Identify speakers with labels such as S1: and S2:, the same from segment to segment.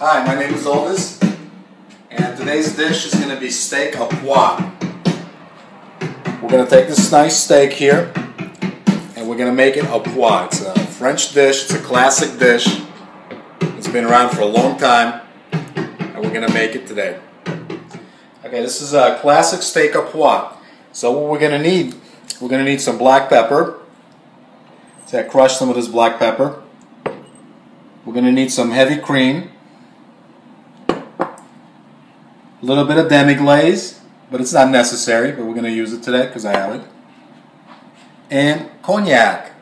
S1: Hi, my name is Uldis, and today's dish is going to be steak au poivre. We're going to take this nice steak here, and we're going to make it au poivre. It's a French dish, it's a classic dish. It's been around for a long time, and we're going to make it today. Okay, this is a classic steak au poivre. So what we're going to need some black pepper. So I crushed some of this black pepper. We're going to need some heavy cream. A little bit of demiglace, but it's not necessary, but we're going to use it today because I have it. And cognac.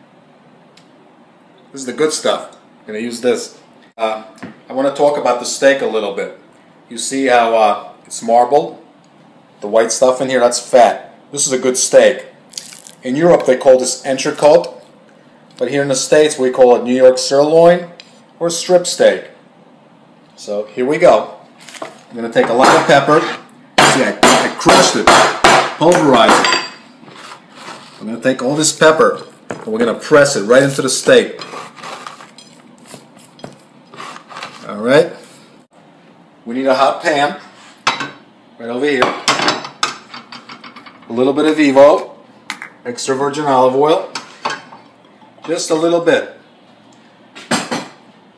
S1: This is the good stuff. I'm going to use this. I want to talk about the steak a little bit. You see how it's marbled? The white stuff in here, that's fat. This is a good steak. In Europe they call this entrecôte, but here in the States we call it New York sirloin or strip steak. So here we go. I'm going to take a lot of pepper. See, I crushed it, pulverized it. I'm going to take all this pepper and we're going to press it right into the steak. Alright. We need a hot pan right over here. A little bit of Evo, extra virgin olive oil. Just a little bit.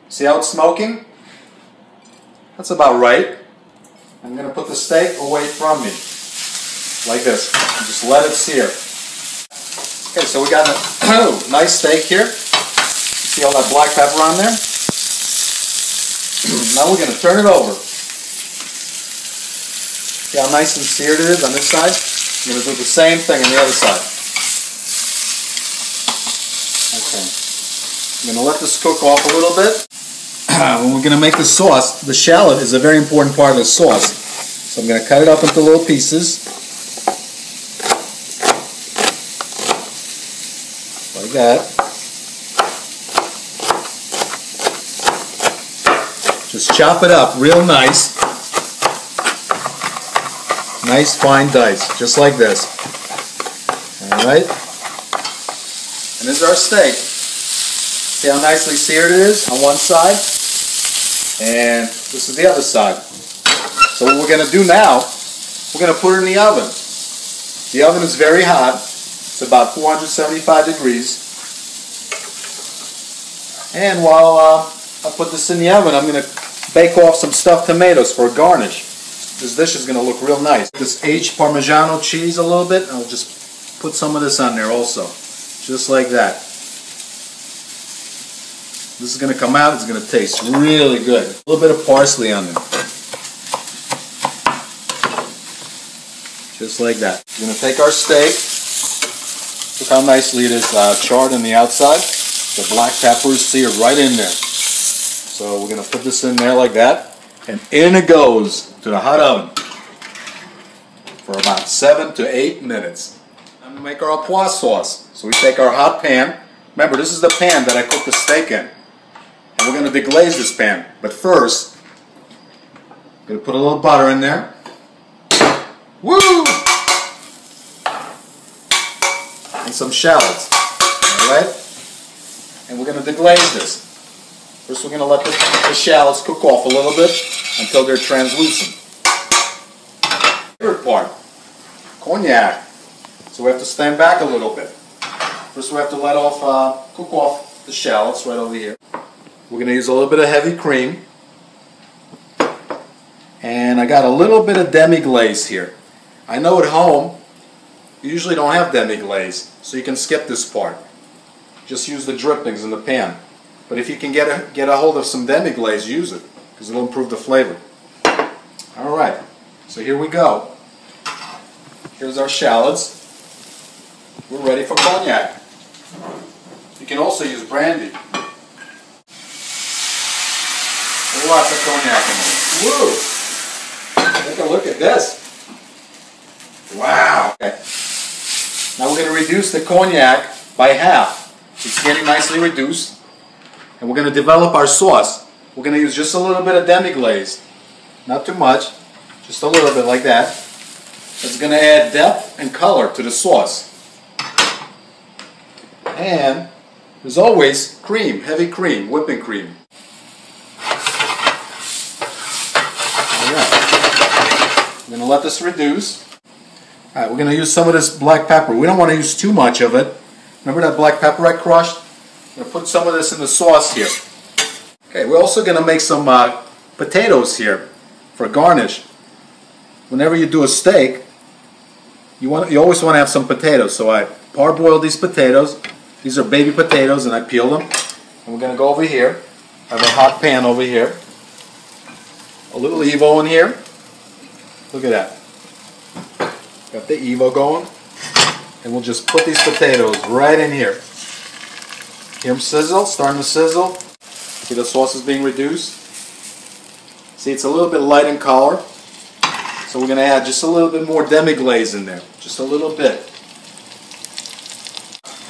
S1: See how it's smoking? That's about right. I'm going to put the steak away from me, like this, and just let it sear. Okay, so we got a nice steak here. See all that black pepper on there? Now we're going to turn it over. See how nice and seared it is on this side? I'm going to do the same thing on the other side. Okay. I'm going to let this cook off a little bit. When we're going to make the sauce, the shallot is a very important part of the sauce. So I'm going to cut it up into little pieces. Like that. Just chop it up real nice. Nice fine dice, just like this. Alright. And this is our steak. See how nicely seared it is on one side? And this is the other side. So what we're going to do now, we're going to put it in the oven. The oven is very hot. It's about 475 degrees. And while I put this in the oven, I'm going to bake off some stuffed tomatoes for a garnish. This dish is going to look real nice. This aged Parmigiano cheese a little bit. I'll just put some of this on there also. Just like that. This is going to come out, it's going to taste really good. A little bit of parsley on there. Just like that. We're going to take our steak. Look how nicely it is charred on the outside. The black pepper is seared right in there. So we're going to put this in there like that. And in it goes to the hot oven for about 7 to 8 minutes. I'm going to make our au poivre sauce. So we take our hot pan. Remember, this is the pan that I cooked the steak in. And we're going to deglaze this pan. But first, I'm going to put a little butter in there. Woo! And some shallots. Alright? And we're going to deglaze this. First we're going to let the shallots cook off a little bit until they're translucent. Favorite part, cognac. So we have to stand back a little bit. First we have to let off, cook off the shallots right over here. We're going to use a little bit of heavy cream. And I got a little bit of demiglace here. I know at home, you usually don't have demiglace, so you can skip this part. Just use the drippings in the pan. But if you can get a hold of some demiglaze, use it, because it'll improve the flavor. Alright, so here we go. Here's our shallots. We're ready for cognac. You can also use brandy. Lots of cognac in there. Woo! Take a look at this. Wow! Okay. Now we're going to reduce the cognac by half. It's getting nicely reduced. And we're going to develop our sauce. We're going to use just a little bit of demiglaze. Not too much. Just a little bit like that. It's going to add depth and color to the sauce. And there's always cream, heavy cream, whipping cream. We're going to let this reduce. Alright, we're going to use some of this black pepper. We don't want to use too much of it. Remember that black pepper I crushed? I'm going to put some of this in the sauce here. Okay, we're also going to make some potatoes here for garnish. Whenever you do a steak, you always want to have some potatoes. So I parboiled these potatoes. These are baby potatoes, and I peeled them. And we're going to go over here. I have a hot pan over here. A little Evo in here. Look at that. Got the Evo going. And we'll just put these potatoes right in here. Hear them sizzle, starting to sizzle. See the sauce is being reduced. See, it's a little bit light in color. So we're going to add just a little bit more demiglace in there. Just a little bit.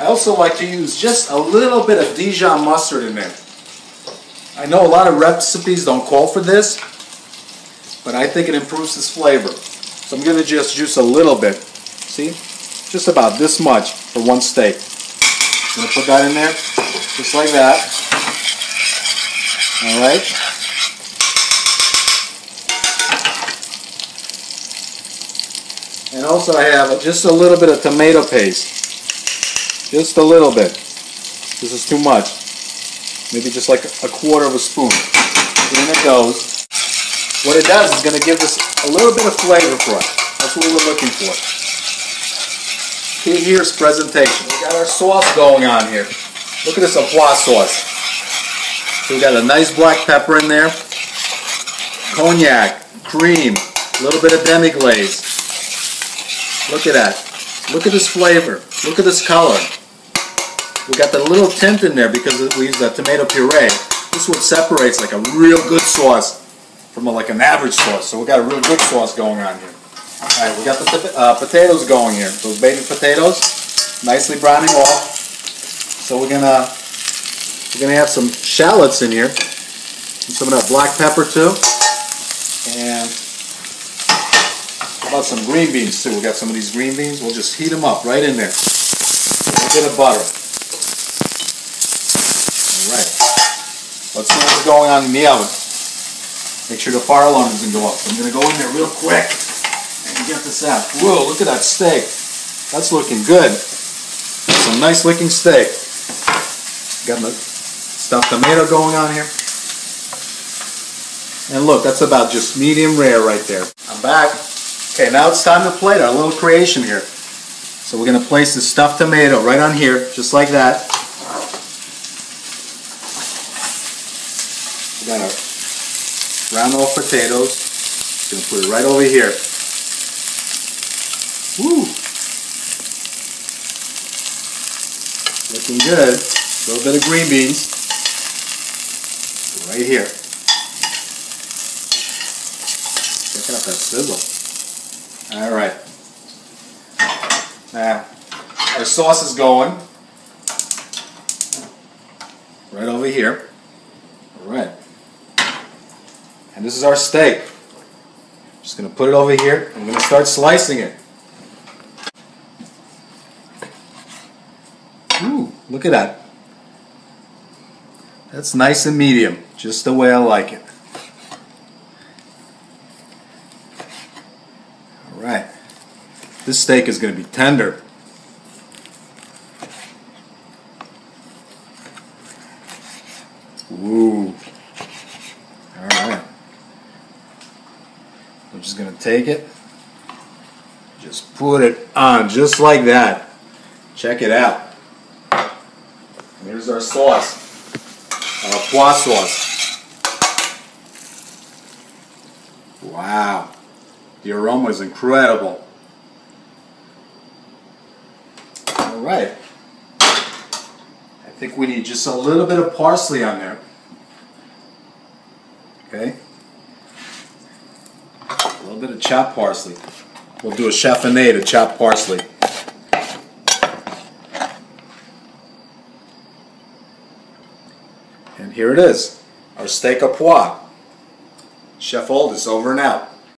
S1: I also like to use just a little bit of Dijon mustard in there. I know a lot of recipes don't call for this, but I think it improves its flavor. So I'm going to just use a little bit. See? Just about this much for one steak. I'm going to put that in there, just like that. Alright? And also I have just a little bit of tomato paste. Just a little bit. This is too much. Maybe just like a quarter of a spoon. In it goes. What it does is going to give us a little bit of flavor for us. That's what we were looking for. Key here is presentation. We got our sauce going on here. Look at this Poivre sauce. So we got a nice black pepper in there. Cognac, cream, a little bit of demiglace. Look at that. Look at this flavor. Look at this color. We got the little tint in there because we use that tomato puree. This is what separates like a real good sauce from like an average sauce. So we got a real good sauce going on here. Alright, we got the potatoes going here. Those baby potatoes, nicely browning off. So we're gonna have some shallots in here, and some of that black pepper too. And how about some green beans too? We got some of these green beans. We'll just heat them up right in there. A little bit of butter. Alright. Let's see what's going on in the oven. Make sure the fire alarm doesn't go up. So I'm going to go in there real quick and get this out. Whoa, look at that steak. That's looking good. Some nice looking steak. Got my stuffed tomato going on here. And look, that's about just medium rare right there. I'm back. Okay, now it's time to plate our little creation here. So we're going to place the stuffed tomato right on here, just like that. We got our round off potatoes. Just going to put it right over here. Woo! Looking good. A little bit of green beans. Right here. Check out that sizzle. Alright. Now, our sauce is going right over here. Alright. And this is our steak. Just going to put it over here. I'm going to start slicing it. Ooh, look at that. That's nice and medium, just the way I like it. Alright. This steak is going to be tender. Ooh. Alright. I'm just going to take it. Just put it on just like that. Check it out. And here's our sauce. Our Poivre sauce. Wow. The aroma is incredible. Alright. I think we need just a little bit of parsley on there. Okay. A little bit of chopped parsley. We'll do a chiffonade of chopped parsley. And here it is. Our steak au poivre. Chef Uldis over and out.